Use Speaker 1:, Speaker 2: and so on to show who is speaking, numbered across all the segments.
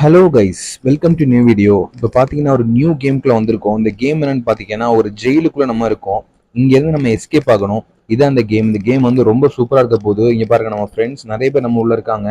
Speaker 1: Hello guys, welcome to new video. இப்போ பார்த்தீங்கன்னா ஒரு நியூ கேம்குள்ள வந்திருக்கோம். இந்த கேம் என்னன்னு பார்த்தீங்கன்னா ஒரு ஜெயிலுக்குள்ள நம்ம இருக்கோம். இங்கேருந்து நம்ம எஸ்கேப் ஆகணும். இதான் அந்த கேம். இந்த கேம் வந்து ரொம்ப சூப்பராக இருக்க போகுது. இங்கே பாருங்க, நம்ம ஃப்ரெண்ட்ஸ் நிறைய பேர் நம்ம உள்ள இருக்காங்க.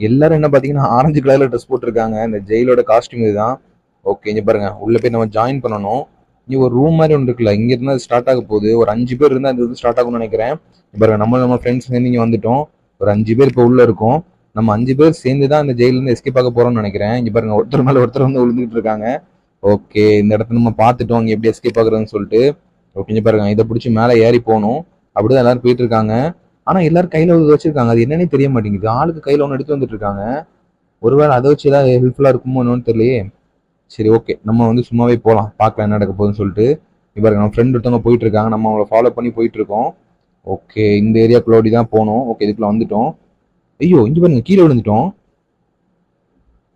Speaker 1: எல்லாரும் என்ன பார்த்தீங்கன்னா ஆரஞ்சு கலர்ல ட்ரெஸ் போட்டிருக்காங்க. இந்த ஜெயிலோட காஸ்டியூம் இதுதான். ஓகே, இங்கே பாருங்க, உள்ள போய் நம்ம ஜாயின் பண்ணணும். இங்கே ஒரு ரூம் மாதிரி ஒன்று இருக்குல்ல, இங்க இருந்தால் ஸ்டார்ட் ஆக போகுது. ஒரு 5 பேர் இருந்தால் இது வந்து ஸ்டார்ட் ஆகும்னு நினைக்கிறேன். இங்க பாருங்க, நம்ம ஃப்ரெண்ட்ஸ் சேர்ந்து இங்கே வந்துட்டோம். ஒரு 5 பேர் இப்போ உள்ள இருக்கோம். நம்ம 5 பேர் சேர்ந்து தான் இந்த ஜெயில இருந்து எஸ்கேப் ஆக போறோம்னு நினைக்கிறேன். இங்க பாருங்க, ஒருத்தர் மேல ஒருத்தர் வந்து விழுந்துட்டு இருக்காங்க. ஓகே, இந்த இடத்த நம்ம பார்த்துட்டோம் இங்க எப்படி எஸ்கேப் ஆகுறதுன்னு சொல்லிட்டு. ஓகே, இங்க பாருங்க, இதை பிடிச்சி மேலே ஏறி போகணும். அப்படிதான் எல்லாரும் போயிட்டு இருக்காங்க. ஆனா எல்லாரும் கையில ஒரு வச்சிருக்காங்க. அது என்னன்னே தெரிய மாட்டேங்குது. ஆளுக்கு கையில ஒன்று எடுத்து வந்துட்டு இருக்காங்க. ஒருவேளை அதை வச்சு ஏதாவது ஹெல்ப்ஃபுல்லா இருக்குமோ என்னன்னு தெரியலையே. சரி, ஓகே, நம்ம வந்து சும்மாவே போகலாம், பார்க்கலாம் என்ன நடக்க போகுதுன்னு சொல்லிட்டு. இங்க பாருங்க, நம்ம ஃப்ரெண்ட் ஒருத்தவங்க போயிட்டு இருக்காங்க. நம்ம அவங்கள ஃபாலோ பண்ணி போயிட்டு இருக்கோம். ஓகே, இந்த ஏரியாக்குள்ள ஓடி தான் போகணும். ஓகே, இதுக்குள்ள வந்துட்டோம். ஐயோ, இங்க பாருங்க, கீழே விழுந்துட்டோம்.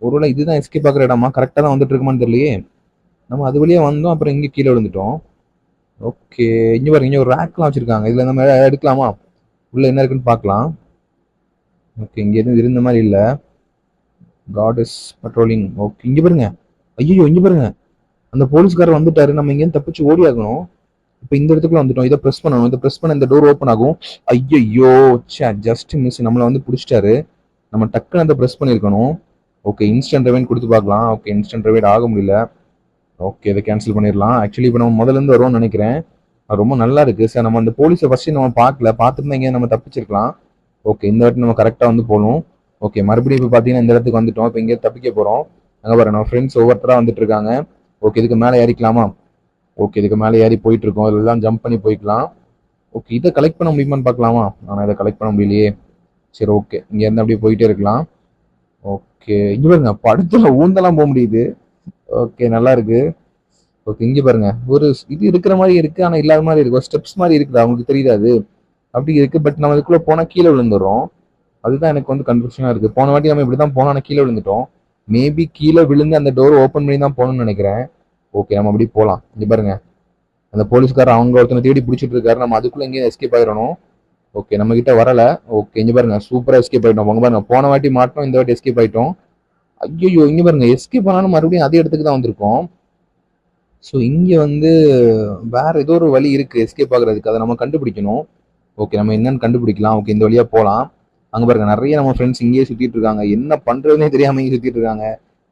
Speaker 1: ஒருவேளை இதுதான் எஸ்கேப் ஆகுற இடமா? கரெக்டாக தான் வந்துட்டு இருக்குமான்னு தெரியலையே. நம்ம அது வழியா வந்தோம், அப்புறம் இங்கே கீழே விழுந்துட்டோம். ஓகே, இங்க பாருங்க, இங்க ஒரு ரேக்லாம் வச்சிருக்காங்க. இதுல நம்ம எடுக்கலாமா? உள்ள என்ன இருக்குன்னு பார்க்கலாம். ஓகே, இங்க எதுவும் இருந்த மாதிரி இல்ல. God is பட்ரோலிங். ஓகே, இங்க பாருங்க. ஐயோ, இங்க பாருங்க, அந்த போலீஸ்காரர் வந்துட்டாரு. நம்ம இங்கேருந்து தப்பிச்சு ஓடி ஆகணும். இப்போ இந்த இடத்துக்குள்ள வந்துட்டோம். இதை ப்ரெஸ் பண்ணணும். இதை ப்ரெஸ் பண்ண இந்த டோர் ஓப்பன் ஆகும். ஐயோ, ஜஸ்ட் மிஸ், நம்மளை வந்து பிடிச்சிட்டாரு. நம்ம டக்குன்னு அதை ப்ரெஸ் பண்ணியிருக்கணும். ஓகே, இன்ஸ்டன்ட் ரெவைன் கொடுத்து பார்க்கலாம். ஓகே, இன்ஸ்டன்ட் ரெவைன் ஆக முடியல. ஓகே, இதை கேன்சல் பண்ணிடலாம். ஆக்சுவலி இப்போ நம்ம முதல்ல இருந்து வருவோம்னு நினைக்கிறேன். அது ரொம்ப நல்லா இருக்கு சார். நம்ம அந்த போலீஸை ஃபர்ஸ்ட் நம்ம பார்க்கல, பார்த்துருந்தா இங்கே நம்ம தப்பிச்சிருக்கலாம். ஓகே, இந்த வாட்டி நம்ம கரெக்டாக வந்து போகணும். ஓகே, மறுபடியும் இப்போ பார்த்தீங்கன்னா இந்த இடத்துக்கு வந்துட்டோம். இப்போ இங்கே தப்பிக்க போகிறோம். அங்கே பாரு, நம்ம ஃப்ரெண்ட்ஸ் ஒவ்வொருத்தராக வந்துட்டு இருக்காங்க. ஓகே, இதுக்கு மேலே ஏறிக்கலாமா? ஓகே, இதுக்கு மேலே ஏறி போயிட்டு இருக்கோம். இதெல்லாம் ஜம்ப் பண்ணி போய்க்கலாம். ஓகே, இதை கலெக்ட் பண்ண முடியுமான்னு பார்க்கலாமா? ஆனால் இதை கலெக்ட் பண்ண முடியலையே. சரி, ஓகே, இங்கேருந்து அப்படியே போயிட்டே இருக்கலாம். ஓகே, இங்கே பாருங்க, படத்துல ஊந்தெல்லாம் போக முடியுது. ஓகே, நல்லா இருக்கு. ஓகே, இங்க பாருங்க, ஒரு இது இருக்கிற மாதிரி இருக்கு, ஆனா இல்லாத மாதிரி இருக்கு. ஒரு ஸ்டெப்ஸ் மாதிரி இருக்குது, அவங்களுக்கு தெரியுது அது அப்படி இருக்கு. பட் நம்ம இதுக்குள்ள போனா கீழே விழுந்துடும். அதுதான் எனக்கு வந்து கன்ஃபியூஷனா இருக்கு. போன வாட்டி நம்ம இப்படிதான் போனோம், ஆனா கீழே விழுந்துட்டோம். மேபி கீழே விழுந்து அந்த டோர் ஓப்பன் பண்ணி தான் போகணும்னு நினைக்கிறேன். ஓகே, நம்ம அப்படி போகலாம். இங்க பாருங்க, அந்த போலீஸ்காரர் அவங்க ஒருத்தனை தேடி பிடிச்சிட்டு இருக்காரு. நம்ம அதுக்குள்ள எங்கேயும் எஸ்கேப் ஆயிடணும். ஓகே, நம்ம கிட்ட வரல. ஓகே, இங்க பாருங்க, சூப்பரா எஸ்கேப் ஆயிட்டோம். உங்க பாருங்க, போன வாட்டி மாட்டோம், இந்த வாட்டி எஸ்கேப் ஆயிட்டோம். ஐயோ, இங்க பாருங்க, எஸ்கேப் ஆனாலும் மறுபடியும் அதே இடத்துக்கு தான் வந்திருக்கோம். ஸோ இங்கே வந்து வேற ஏதோ ஒரு வழி இருக்கு எஸ்கேப் ஆகுறதுக்கு. அதை நம்ம கண்டுபிடிக்கணும். ஓகே, நம்ம என்னன்னு கண்டுபிடிக்கலாம். ஓகே, இந்த வழியா போகலாம். அங்க பாருங்க, நிறைய நம்ம ஃப்ரெண்ட்ஸ் இங்கேயே சுத்திட்டு இருக்காங்க. என்ன பண்றதுனே தெரியாம இங்கே சுத்திட்டு இருக்காங்க.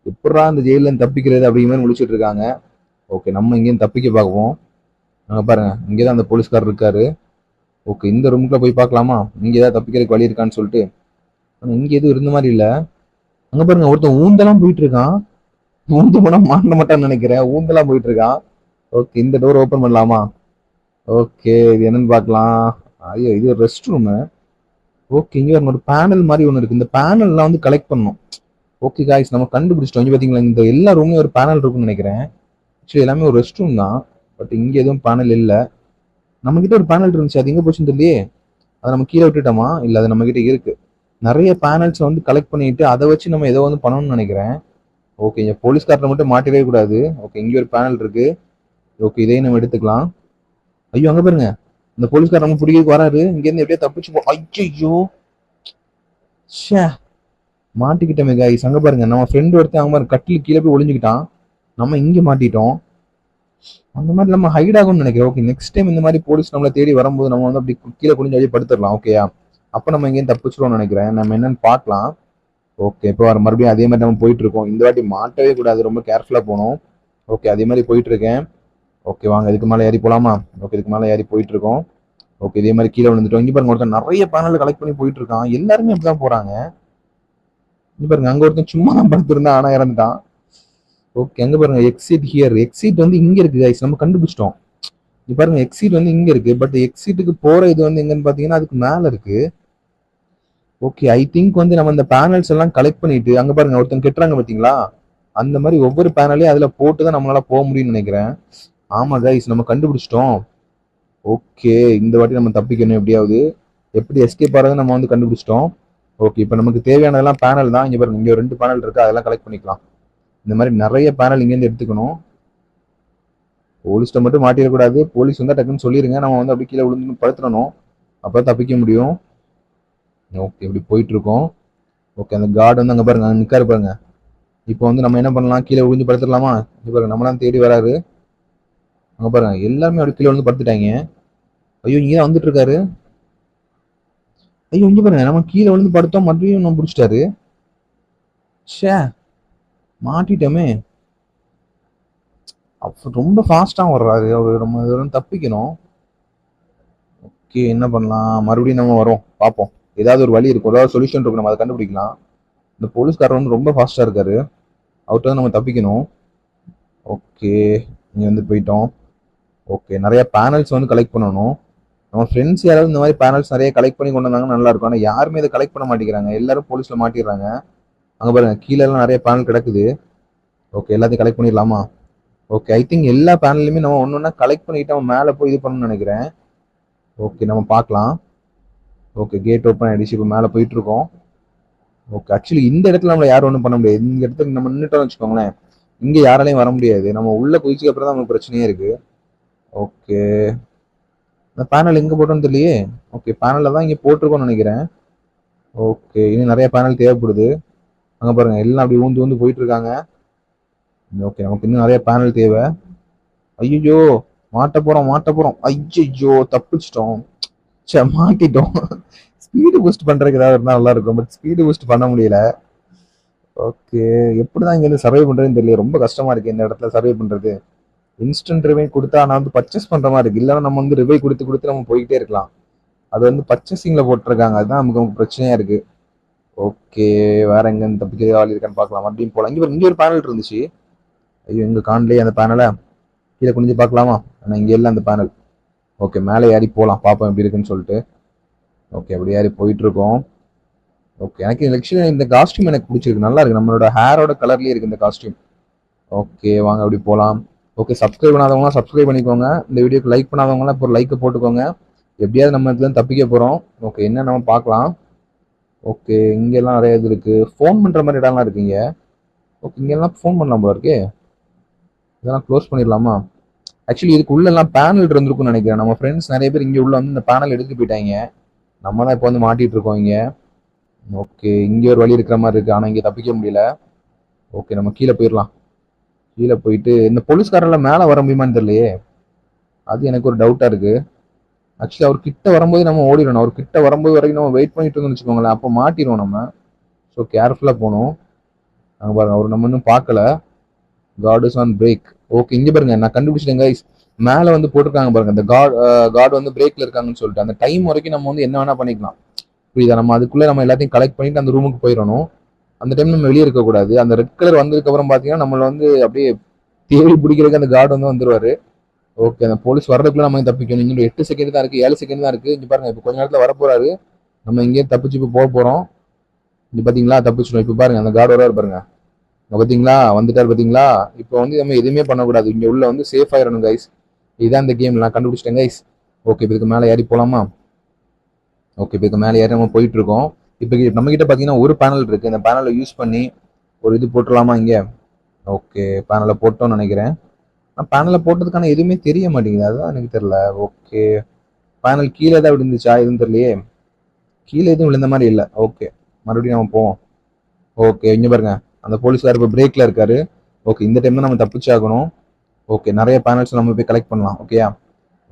Speaker 1: எப்படா இந்த ஜெயில இருந்து தப்பிக்கிறது அப்படிங்கிற மாதிரி முடிச்சுட்டு இருக்காங்க. ஓகே, நம்ம இங்கேயும் தப்பிக்க பார்ப்போம். அங்க பாருங்க, இங்கேதான் அந்த போலீஸ்காரர் இருக்காரு. ஓகே, இந்த ரூமுக்குள்ள போய் பார்க்கலாமா? இங்க ஏதாவது தப்பிக்கிறதுக்கு வழி இருக்கான்னு சொல்லிட்டு. ஆனா இங்க எதுவும் இருந்த மாதிரி இல்ல. அங்க பாருங்க, ஒருத்தன் ஊந்தெல்லாம் போயிட்டு இருக்கான். ஊந்து போனா மாட்ட மாட்டான்னு நினைக்கிறேன். ஊந்தெல்லாம் போயிட்டு இருக்கான். ஓகே, இந்த டோர் ஓபன் பண்ணலாமா? ஓகே, இது என்னன்னு பார்க்கலாம். ஐயோ, இது ஒரு ரெஸ்ட் ரூமு. ஓகே, இங்க ஒரு பேனல் மாதிரி ஒன்று இருக்கு. இந்த பேனல்லாம் வந்து கலெக்ட் பண்ணணும். ஓகே காய்ஸ், நம்ம கண்டுபிடிச்சிட்டோம். இங்க பாத்தீங்களா, இந்த எல்லா ரூம்லயும் ஒரு பேனல் இருக்கும்னு நினைக்கிறேன். ஆக்சுவலி எல்லாமே ஒரு ரெஸ்ட் ரூம் தான். பட் இங்க எதுவும் பேனல் இல்ல. நம்ம கிட்ட ஒரு பேனல் இருந்துச்சு, அது எங்க போச்சுன்னு தெரியலையே. அதை நம்ம கீழே விட்டுட்டோமா? இல்ல, அது நம்ம கிட்ட இருக்கு. நிறைய பேனல்ஸ் வந்து கலெக்ட் பண்ணிட்டு அதை வச்சு நம்ம ஏதோ வந்து பண்ணணும்னு நினைக்கிறேன். ஓகே, இங்க போலீஸ்காரனை மட்டும் மாட்டிடவே கூடாது. ஓகே, இங்க ஒரு பேனல் இருக்கு. ஓகே, இதையும் நம்ம எடுத்துக்கலாம். ஐயோ, அங்க பாருங்க, இந்த போலீஸ்கார நம்ம பிடிக்கிறதுக்கு வராரு. இங்க இருந்து எப்படியே தப்பிச்சு போ. ஐயோ, ஷே, மாட்டிக்கிட்டோமே காய்ஸ். அங்க பாருங்க, நம்ம ஃப்ரெண்ட் ஒருத்தன் அவங்க பாருங்க கட்டில் கீழே போய் ஒளிஞ்சுக்கிட்டான். நம்ம இங்க மாட்டிட்டோம். அந்த மாதிரி நம்ம ஹைட் ஆகும்னு நினைக்கிறேன். ஓகே, நெக்ஸ்ட் டைம் இந்த மாதிரி போலீஸ் நம்மளை தேடி வரும்போது நம்ம வந்து அப்படி கீழே குனிஞ்சு அப்படியே படுத்துடலாம். ஓகேயா? அப்ப நம்ம இங்கேயும் தப்பிச்சிருவோம்னு நினைக்கிறேன். நம்ம என்னன்னு பார்க்கலாம். ஓகே, இப்போ வர மறுபடியும் அதே மாதிரி நம்ம போயிட்டு இருக்கோம். இந்த வாட்டி மாட்டவே கூடாது, ரொம்ப கேர்ஃபுல்லா போகணும். ஓகே, அதே மாதிரி போயிட்டு இருக்கேன். ஓகே, வாங்க, இதுக்கு மேலே ஏறி போலாமா? ஓகே, இதுக்கு மேலே ஏறி போயிட்டு இருக்கோம். ஓகே, இதே மாதிரி கீழே விழுந்துட்டோம். இங்க பாருங்க, ஒருத்தன் நிறைய பேனல் கலெக்ட் பண்ணி போயிட்டு இருக்கான். எல்லாருமே அப்படிதான் போறாங்க. இங்க பாருங்க, அங்க ஒருத்தன் சும்மா தான் படுத்திருந்தான், ஆனா இறந்துட்டான். ஓகே, அங்க பாருங்க, எக்ஸிட் ஹியர். எக்ஸிட் வந்து இங்க இருக்கு கைஸ், நம்ம கண்டுபிடிச்சிட்டோம். இங்க பாருங்க, எக்ஸிட் வந்து இங்க இருக்கு. பட் எக்ஸிட்டுக்கு போற இது வந்து எங்கன்னு பாத்தீங்கன்னா அதுக்கு மேல இருக்கு. ஓகே, ஐ திங்க் வந்து நம்ம இந்த பேனல்ஸ் எல்லாம் கலெக்ட் பண்ணிட்டு அங்க பாருங்க ஒருத்தன் கெட்டுறாங்க பாத்தீங்களா? அந்த மாதிரி ஒவ்வொரு பேனலையும் அதுல போட்டு தான் நம்மளால போக முடியும்னு நினைக்கிறேன். ஆமா கைஸ், நம்ம கண்டுபிடிச்சிட்டோம். ஓகே, இந்த வாட்டி நம்ம தப்பிக்கணும் எப்படியாவது. எப்படி எஸ்கேப் ஆறதை நம்ம வந்து கண்டுபிடிச்சிட்டோம். ஓகே, இப்போ நமக்கு தேவையானதெல்லாம் பேனல் தான். இங்க பாருங்க, இங்க 2 பேனல் இருக்கு, அதெல்லாம் கலெக்ட் பண்ணிக்கலாம். இந்த மாதிரி நிறைய பேனல் இங்கேருந்து எடுத்துக்கணும். போலீஸ்ட்ட மட்டும் மாட்டிடக்கூடாது. போலீஸ் வந்தா டக்குன்னு சொல்லிருங்க, நம்ம வந்து அப்படி கீழே விழுந்து படுத்துடணும். அப்போ தப்பிக்க முடியும். ஓகே, இப்படி போயிட்டு இருக்கோம். ஓகே, அந்த கார்டு வந்து அங்க பாருங்க, அங்க நிக்காரு பாருங்க. இப்போ வந்து நம்ம என்ன பண்ணலாம், கீழே விழுந்து படுத்துடலாமா? இங்க பாருங்க நம்மளாம் தேடி வராரு. அங்க பாருங்க எல்லாருமே அப்படி கீழே விழுந்து படுத்துட்டாங்க. ஐயோ இங்க தான் வந்துட்டு இருக்காரு. ஐயோ இங்க பாருங்க நம்ம கீழே விழுந்து படுத்தோம், மறுபடியும் நம்ம பிடிச்சிட்டாரு. ஷே, மாட்டிட்டோமே. அப்ப ரொம்ப ஃபாஸ்டா வர்றாரு அவரு. நம்ம இதுல தப்பிக்கணும். ஓகே என்ன பண்ணலாம், மறுபடியும் நம்ம வரோம் பார்ப்போம். ஏதாவது ஒரு வழி இருக்கும், ஏதாவது சொல்யூஷன் இருக்கும், நம்ம அதை கண்டுபிடிக்கலாம். இந்த போலீஸ்காரர் வந்து ரொம்ப ஃபாஸ்டா இருக்காரு. அவர்கிட்ட நம்ம தப்பிக்கணும். ஓகே இங்க வந்து போயிட்டோம். ஓகே நிறைய பேனல்ஸ் வந்து கலெக்ட் பண்ணணும். நம்ம ஃப்ரெண்ட்ஸ் யாராவது இந்த மாதிரி பேனல்ஸ் நிறைய கலெக்ட் பண்ணி கொண்டு வந்தாங்கன்னா நல்லா இருக்கும். ஆனால் யாருமே இதை கலெக்ட் பண்ண மாட்டேங்கிறாங்க, எல்லாரும் போலீஸ்ல மாட்டிடுறாங்க. அங்க பாருங்க கீழே எல்லாம் நிறைய பேனல் கிடக்குது. ஓகே எல்லாத்தையும் கலெக்ட் பண்ணிடலாமா? ஓகே ஐ திங்க் எல்லா பேனல்லையுமே நம்ம ஒன்று ஒன்றா கலெக்ட் பண்ணிட்டு நம்ம மேலே போய் இது பண்ணணும்னு நினைக்கிறேன். ஓகே நம்ம பார்க்கலாம். ஓகே கேட் ஓப்பன் ஆயிடுச்சு, இப்போ மேலே போயிட்டு இருக்கோம். ஓகே ஆக்சுவலி இந்த இடத்துல நம்மள யாரும் ஒன்றும் பண்ண முடியாது. இந்த இடத்துக்கு நம்ம நின்றுட்டோம்னு வச்சுக்கோங்களேன், இங்க யாராலையும் வர முடியாது. நம்ம உள்ள குதிச்சுக்கு அப்புறம் தான் நமக்கு பிரச்சனையே இருக்கு. ஓகே இந்த பேனல் எங்க போட்டோம்னு தெரியலையே. ஓகே பேனல்ல தான் இங்க போட்டிருக்கோம்னு நினைக்கிறேன். ஓகே இன்னும் நிறைய பேனல் தேவைப்படுது. அங்க பாருங்க எல்லாம் அப்படி ஊந்து ஊந்து போயிட்டு இருக்காங்க. ஓகே நமக்கு இன்னும் நிறைய பேனல் தேவை. ஐயோ மாட்ட போறோம். ஐயோ தப்பிச்சிட்டோம். சே மாட்டிட்டோம். ஸ்பீடு பூஸ்ட் பண்றதுக்கு ஏதாவது இருந்தா நல்லா இருக்கும், பட் ஸ்பீடு பூஸ்ட் பண்ண முடியல. ஓகே எப்படிதான் இங்க இருந்து சர்வை பண்றதுன்னு தெரியல, ரொம்ப கஷ்டமா இருக்கு இந்த இடத்துல சர்வை பண்றது. இன்ஸ்டன்ட் ரிவை கொடுத்தா நான் வந்து பர்ச்சேஸ் பண்ற மாதிரி இருக்கு, இல்லைன்னா நம்ம வந்து ரிவை கொடுத்து கொடுத்து நம்ம போயிட்டே இருக்கலாம். அது வந்து பர்ச்சேசிங்ல போட்டிருக்காங்க, அதுதான் நமக்கு நமக்கு பிரச்சனையா இருக்கு. ஓகே வேற எங்க இருந்து தப்பிக்க ஆள் இருக்கான்னு பார்க்கலாம். மறுபடியும் போலாம். இங்க ஒரு பேனல் இருந்துச்சு. ஐயோ எங்க காணலையே அந்த பேனலை. கீழே குனிஞ்சு பார்க்கலாமா? ஆனா இங்க இல்ல அந்த பேனல். ஓகே மேலே ஏறி போலாம் பார்ப்போம் எப்படி இருக்குன்னு சொல்லிட்டு. ஓகே அப்படி ஏறி போயிட்டு இருக்கோம். ஓகே எனக்கு ஆக்சுவலி இந்த காஸ்டியூம் எனக்கு பிடிச்சிருக்கு, நல்லா இருக்கு, நம்மளோட ஹேரோட கலர்லயே இருக்கு இந்த காஸ்டியூம். ஓகே வாங்க அப்படி போலாம். ஓகே சப்ஸ்கிரைப் பண்ணாதவங்க சப்ஸ்கிரைப் பண்ணிக்கோங்க. இந்த வீடியோக்கு லைக் பண்ணாதவங்களாம் இப்போ ஒரு லைக் போட்டுக்கோங்க. எப்படியாவது நம்ம இதுல தப்பிக்க போறோம். ஓகே என்ன நம்ம பார்க்கலாம். ஓகே இங்கெல்லாம் நிறைய இது இருக்கு, ஃபோன் பண்ற மாதிரி இடம்லாம் இருக்குங்க. ஓகே இங்கெல்லாம் ஃபோன் பண்ணலாம் போல இருக்கே. இதெல்லாம் க்ளோஸ் பண்ணிடலாமா? ஆக்சுவலி இதுக்கு உள்ள எல்லாம் பேனல் இருந்திருக்கும்னு நினைக்கிறேன். நம்ம ஃப்ரெண்ட்ஸ் நிறைய பேர் இங்க உள்ள வந்து இந்த பேனல் எடுத்துட்டு போயிட்டாங்க. நம்ம தான் இப்போ வந்து மாட்டிட்டு இருக்கோம் இங்க. ஓகே இங்க ஒரு வழி இருக்கிற மாதிரி இருக்கு, ஆனா இங்க தப்பிக்க முடியல. ஓகே நம்ம கீழே போயிடலாம். கீழே போயிட்டு இந்த போலீஸ்காரெல்லாம் மேலே வர முடியுமான்னு தெரியலையே, அது எனக்கு ஒரு டவுட்டா இருக்கு. ஆக்சுவலி அவர் கிட்ட வரும்போது நம்ம ஓடிடணும், அவர் கிட்ட வரும்போது வரைக்கும் நம்ம வெயிட் பண்ணிட்டு இருந்தோம்னு வச்சுக்கோங்களேன், அப்போ மாட்டிடுவோம் நம்ம. ஸோ கேர்ஃபுல்லா போகணும். அங்க பாருங்க அவர் நம்ம இன்னும் பார்க்கல. God is on break. Okay இங்க பாருங்க நான் கண்டுபிடிச்சிட்டேன் கைஸ். மேல வந்து போட்டிருக்காங்க பாருங்க, இந்த காட் வந்து பிரேக்ல இருக்காங்கன்னு சொல்லிட்டு. அந்த டைம் வரைக்கும் நம்ம வந்து என்ன வேணா பண்ணிக்கலாம், புரியுதா? நம்ம அதுக்குள்ள நம்ம எல்லாத்தையும் கலெக்ட் பண்ணிட்டு அந்த ரூமுக்கு போயிடணும். அந்த டைம் நம்ம வெளியே இருக்கக்கூடாது. அந்த ரெட் கலர் வந்ததுக்கு அப்புறம் பாத்தீங்கன்னா நம்மள வந்து அப்படியே தேடி பிடிக்கிறதுக்கு அந்த கார்டு வந்து வந்துருவாரு. ஓகே அந்த போலீஸ் வர்றதுக்குள்ள நம்ம தப்பிக்கணும். இன்னும் 8 செகண்ட் தான் இருக்கு, 7 செகண்ட் தான் இருக்கு. இங்க பாருங்க இப்போ கொஞ்ச நேரத்துல வர போறாரு. நம்ம இங்கே தப்பிச்சு இப்போ போக போறோம். இங்க பாத்தீங்களா தப்பிச்சிடும். இப்போ பாருங்க அந்த கார்டு வராரு பாருங்க. பாத்தீங்களா வந்துட்டாரு பாத்தீங்களா? இப்போ வந்து நம்ம எதுவுமே பண்ணக்கூடாது, இங்க உள்ள வந்து சேஃப் ஆயிடணும் கைஸ். இதான் இந்த கேம் நான் கண்டுபிடிச்சிட்டேன் கைஸ். ஓகே இதுக்கு மேல ஏறி போலாமா? ஓகே இதுக்கு மேல ஏறி நம்ம போயிட்டு இருக்கோம். இப்போ நம்ம கிட்ட பாத்தீங்கன்னா ஒரு பேனல் இருக்கு, இந்த பேனலை யூஸ் பண்ணி ஒரு இது போட்டுடலாமா இங்க? ஓகே பேனலை போட்டோம்னு நினைக்கிறேன். பேனலை போட்டதுக்கான எதுவுமே தெரிய மாட்டேங்குது, அதுதான் எனக்கு தெரியல. ஓகே பேனல் கீழே தான் விழுந்துச்சா எதுவும் தெரியலையே. கீழே எதுவும் விழுந்த மாதிரி இல்லை. ஓகே மறுபடியும் நம்ம போவோம். ஓகே இங்க பாருங்க அந்த போலீஸ்கார் இப்போ பிரேக்ல இருக்காரு. ஓகே இந்த டைம் தான் நம்ம தப்பிச்சாகணும். ஓகே நிறைய பேனல்ஸ் நம்ம போய் கலெக்ட் பண்ணலாம். ஓகேயா?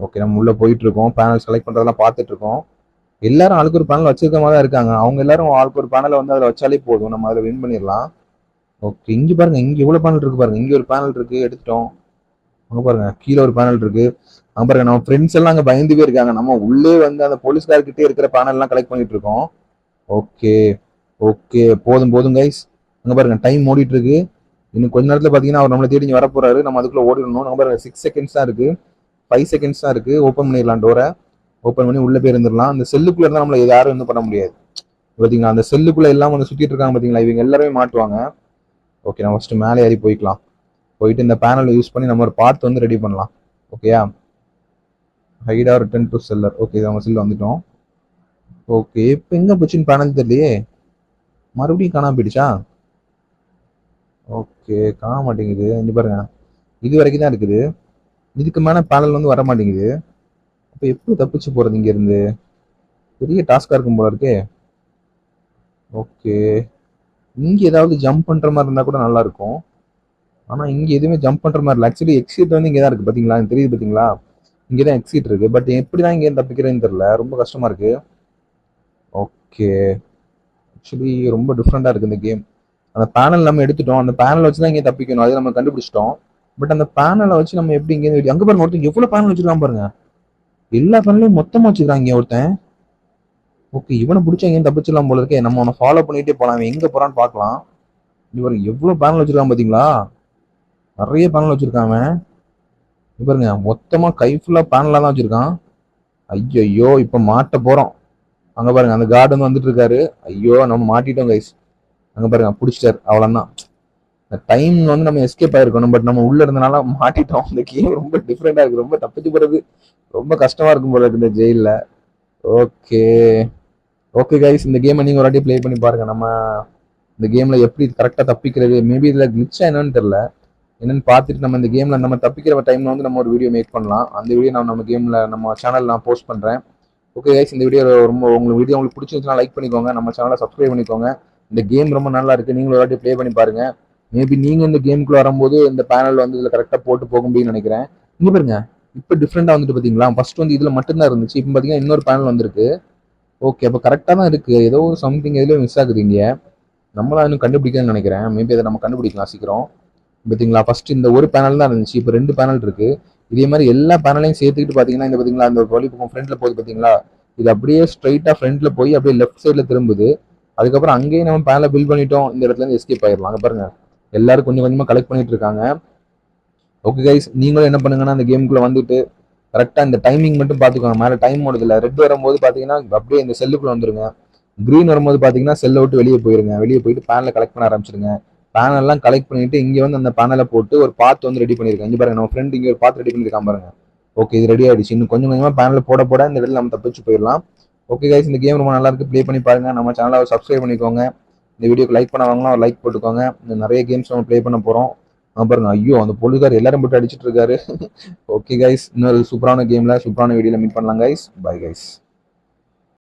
Speaker 1: ஓகே நம்ம உள்ள போயிட்டு இருக்கோம், பேனல்ஸ் கலெக்ட் பண்றதெல்லாம் பார்த்துட்டு இருக்கோம். எல்லாரும் ஆளுக்கு ஒரு பேனல் வச்சிருக்க மாதிரி தான் இருக்காங்க. அவங்க எல்லாரும் ஆளுக்கு ஒரு பேனலை வந்து அதில் வச்சாலே போதும், நம்ம அதில் வின் பண்ணிடலாம். ஓகே இங்க பாருங்க இங்க எவ்வளவு பேனல் இருக்கு பாருங்க. இங்க ஒரு பேனல் இருக்கு எடுத்துட்டோம். அங்க பாருங்க கீழே ஒரு பேனல் இருக்கு. அங்க பாருங்க நம்ம ஃப்ரெண்ட்ஸ் எல்லாம் அங்க பயந்துவே இருக்காங்க. நம்ம உள்ளே வந்து அந்த போலீஸ்கார்கிட்டே இருக்கிற பேனல் எல்லாம் கலெக்ட் பண்ணிட்டு இருக்கோம். ஓகே ஓகே போதும் போதும் கைஸ். அங்க பாருங்க டைம் ஓடிட்டு இருக்கு. இன்னும் கொஞ்ச நேரத்துல பாத்தீங்கன்னா அவர் நம்மளை தேடி வர போறாரு, நம்ம அதுக்குள்ள ஓடிடணும். நம்ம பாருங்க 6 செகண்ட்ஸ் தான் இருக்கு, 5 செகண்ட்ஸ் தான் இருக்கு. ஓப்பன் பண்ணிடலாம் டோரை. ஓப்பன் பண்ணி உள்ள போய் இருந்துடலாம். அந்த செல்லுக்குள்ள இருந்தா நம்மள யாரும் வந்து பண்ண முடியாது. பாத்தீங்களா அந்த செல்லுக்குள்ள எல்லாம் வந்து சுத்திட்டு இருக்காங்க பாத்தீங்களா, இவங்க எல்லாருமே மாட்டுவாங்க. ஓகே நம்ம ஃபர்ஸ்ட் மேலே ஏறி போய்க்கலாம். போயிட்டு இந்த பேனலை யூஸ் பண்ணி நம்ம ஒரு பார்ட் வந்து ரெடி பண்ணலாம். ஓகேயா? Hide or return to seller. Okay அவங்க செல்ல வந்துட்டோம். ஓகே இப்போ எங்க போச்சுன்னு பேனல் தெரியலையே, மறுபடியும் காணாம போயிடுச்சா? ஓகே காண மாட்டேங்குது. இங்க பாருங்க இது வரைக்கும் தான் இருக்குது, இதுக்கு மேல பேனல் வந்து வர மாட்டேங்குது. அப்ப எப்படி தப்பிச்சு போறது இங்க இருந்து? பெரிய டாஸ்கா இருக்கும் போல இருக்கே. ஓகே இங்க ஏதாவது ஜம்ப் பண்ற மாதிரி இருந்தா கூட நல்லா இருக்கும். ஆனா இங்க எதுவுமே ஜம்ப் பண்ற மாதிரி இல்லை. ஆக்சுவலி எக்ஸிட் வந்து இங்கதான் இருக்கு பாத்தீங்களா, தெரியுது பாத்தீங்களா, இங்கதான் எக்ஸிட் இருக்கு. பட் எப்படிதான் இங்க தப்பிக்கிறேன்னு தெரியல, ரொம்ப கஷ்டமா இருக்கு. ஓகே, ஆக்சுவலி ரொம்ப டிஃப்ரெண்டா இருக்கு இந்த கேம். அந்த பேனல் நம்ம எடுத்துட்டோம், அந்த பேனல் வச்சு தான் இங்கே தப்பிக்கணும், அதை நம்ம கண்டுபிடிச்சிட்டோம். பட் அந்த பேனலை வச்சு நம்ம எப்படி இங்கே அங்க பாருங்க, ஒருத்தன் எவ்வளவு பேனல் வச்சிருக்கான் பாருங்க, எல்லா பேனலையும் மொத்தமா வச்சுக்கிறாங்க ஒருத்தன். ஓகே, இவனை பிடிச்சா இங்கே தப்பிச்சிடலாம் போல இருக்கே. நம்ம அவனை ஃபாலோ பண்ணிட்டே போலாம், அவன் எங்க போறான்னு பார்க்கலாம். இவர் எவ்வளவு பேனல் வச்சிருக்கான் பாத்தீங்களா, நிறைய பேனல் வச்சிருக்கான் அவன். பாருங்க, மொத்தமா கை ஃபுல்லா பேனலா தான் வச்சிருக்கான். ஐயோ, இப்ப மாட்ட போறோம். அங்க பாருங்க, அந்த கார்டு வந்து வந்துட்டு இருக்காரு. ஐயோ, நம்ம மாட்டிட்டோம் கைஸ். அங்க பாருங்க, பிடிச்சிட்டாரு, அவ்வளவுதான். இந்த டைம் வந்து நம்ம எஸ்கேப் ஆயிருக்கணும், பட் நம்ம உள்ள இருந்தனால மாட்டிட்டோம். இந்த கேம் ரொம்ப டிஃப்ரெண்டா இருக்கு, ரொம்ப தப்பிச்சு போறது ரொம்ப கஷ்டமா இருக்கும் போல இருக்கு இந்த ஜெயில. ஓகே ஓகே கைஸ், இந்த கேமை நீங்க ஒரு வாட்டி ப்ளே பண்ணி பாருங்க. நம்ம இந்த கேம்ல எப்படி கரெக்டா தப்பிக்கிறது, மேபி இதுல கிளிச்சா என்னன்னு தெரியல, என்னன்னு பார்த்துட்டு நம்ம இந்த கேம்ல நம்ம தப்பிக்கிற டைம்ல வந்து நம்ம ஒரு வீடியோ மேக் பண்ணலாம். அந்த வீடியோ நான் நம்ம கேம்ல நம்ம சேனல் நான் போஸ்ட் பண்றேன். ஓகே கைஸ், இந்த வீடியோ ரொம்ப உங்களுக்கு வீடியோ உங்களுக்கு பிடிச்சிருந்துச்சுன்னா லைக் பண்ணிக்கோங்க, நம்ம சேனலை சப்ஸ்கிரைப் பண்ணிக்கோங்க. இந்த கேம் ரொம்ப நல்லா இருக்கு, நீங்களும் ஒரு வாட்டி ப்ளே பண்ணி பாருங்க. மேபி நீங்க இந்த கேமுக்குள்ள வரும்போது இந்த பேனல் வந்து இதுல கரெக்டா போட்டு போக முடியும்னு நினைக்கிறேன். இங்க பாருங்க, இப்ப டிஃப்ரெண்டா வந்துட்டு பாத்தீங்களா, ஃபர்ஸ்ட் வந்து இதுல மட்டும்தான் இருந்துச்சு, இப்ப பாத்தீங்கன்னா இன்னொரு பேனல் வந்திருக்கு. ஓகே, அப்ப கரெக்டா தான் இருக்கு, ஏதோ ஒரு சம்திங் எதுல மிஸ் ஆகுது இங்க. நம்மளா இன்னும் கண்டுபிடிக்கணும்னு நினைக்கிறேன், மேபி அதை நம்ம கண்டுபிடிக்கலாம் சீக்கிரம். பாத்தீங்களா, ஃபர்ஸ்ட் இந்த ஒரு பேனல் தான் இருந்துச்சு, இப்ப 2 பேனல் இருக்கு. இதே மாதிரி எல்லா பேனலையும் சேர்த்துக்கிட்டு பாத்தீங்கன்னா இந்த பாத்தீங்களா அந்த வழி பக்கம் ஃப்ரண்ட்ல போகுது பாத்தீங்களா, இது அப்படியே ஸ்ட்ரைட்டா ஃப்ரண்ட்ல போய் அப்படியே லெஃப்ட் சைட்ல திரும்புது. அதுக்கப்புறம் அங்கேயே நம்ம பேனலை பில் பண்ணிட்டோம், இந்த இடத்துல இருந்து எஸ்கேப் ஆயிடலாம். அங்க பாருங்க, எல்லாரும் கொஞ்சம் கொஞ்சமா கலெக்ட் பண்ணிட்டு இருக்காங்க. ஓகே கைஸ், நீங்களும் என்ன பண்ணுங்கன்னா அந்த கேமுக்குள்ள வந்துட்டு கரெக்டா இந்த டைமிங் மட்டும் பாத்துக்கோங்க. மேல டைம் ஓடுதுல, ரெட் வரும்போது பாத்தீங்கன்னா அப்படியே இந்த செல்லுக்குள்ள வந்துருங்க. கிரீன் வரும்போது பாத்தீங்கன்னா செல்லை விட்டு வெளியே போயிருங்க, வெளியே போயிட்டு பேனலை கலெக்ட் பண்ண ஆரம்பிச்சிருங்க. பேனல் எல்லாம் கலெக்ட் பண்ணிட்டு இங்க வந்து அந்த பேனலை போட்டு ஒரு பாத் வந்து ரெடி பண்ணிருக்கேன். இங்க பாருங்க, நம்ம ஃப்ரெண்ட் இங்க ஒரு பாத் ரெடி பண்ணிருக்கான் பாருங்க. ஓகே, இது ரெடி ஆயிடுச்சு. இன்னும் கொஞ்சம் கொஞ்சமா பேனல் போட போட இந்த இடத்துல நம்ம தப்பிச்சு போயிடலாம். ஓகே கைஸ், இந்த கேம் ரொம்ப நல்லா இருக்கு, ப்ளே பண்ணி பாருங்க. நம்ம சேனலை சப்ஸ்கிரைப் பண்ணிக்கோங்க. இந்த வீடியோக்கு லைக் பண்ணவங்களாம் ஒரு லைக் போட்டுக்கோங்க. இன்னும் நிறைய கேம்ஸ் நம்ம ப்ளே பண்ண போறோம். பாருங்க, ஐயோ அந்த போலீஸ்கார் எல்லாரும் போட்டு அடிச்சிட்டு இருக்காரு. ஓகே கைஸ், இன்னொரு சூப்பரான கேம்ல சூப்பரான வீடியோல மீட் பண்ணலாம் கைஸ். Bye guys.